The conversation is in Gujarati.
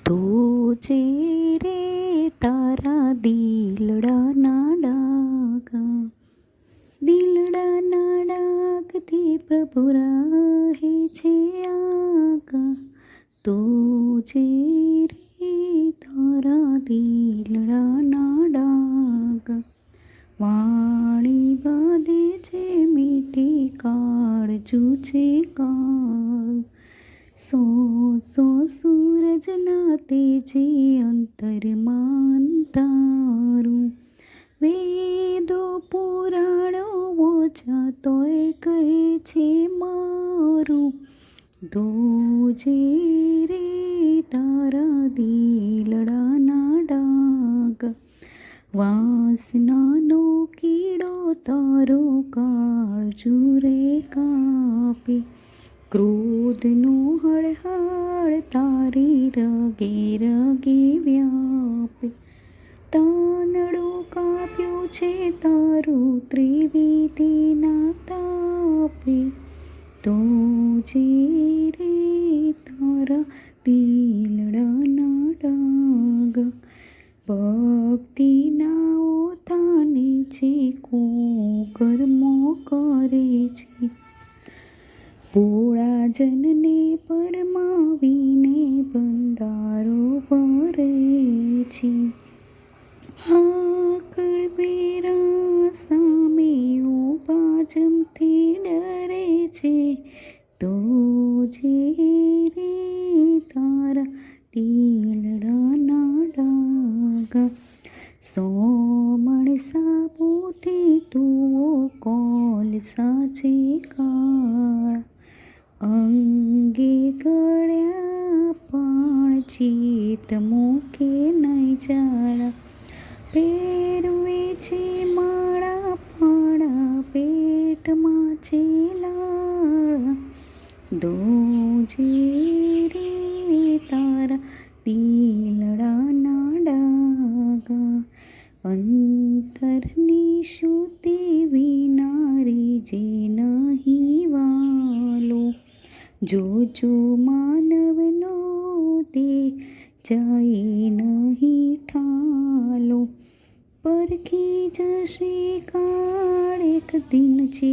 તુજે રે તારા દિલડાના ડાગથી પ્રભુ રહે છે આગા. તુજે રે તારા દિલડાના ડાગ, વાણી બાંધે છે મીઠી કાળજું છે કાળ. સો સૂરજના તેજે અંતરમાં તારું, વેદો પુરાણો ઓછા તોય કહે છે મારું. તુજે રે તારા દિલડાના ડાગ, વાસનાનો કીડો તારો કાળજું રે કાપે. ક્રોધનું હળહળ તારી રગે રગે વ્યાપે. તાનડું કાપ્યું છે તારું ત્રિવિધિના તાપે. તુજે રે તારા દિલડાના ડાગ, ભક્તિના ઓથાને છે કર્મો કરે છે. ભોળા જનને પરમાવીને ભંડારો ભરે છે. આકળ બેરા સામે ઊભા જમથી ડરે છે. તુજે રે તારા દિલડાના ડાગ, સો માણસા પોતે તુઓ કોલસા છે કાળા. અંગે ગળ્યા પણ ચિત મૂકે નહીં જાળા. પહેરવે છે માળા પાળા પેટમાં છે લાળા. તુજે રે તારા દિલડાના ડાગ, અંતરની શુદ્ધિ વિનારી જે નહીં વાલો. જો માનવનો તે જાય નહીં ઠાલો. પરખી જશે કાળ એક દિન છે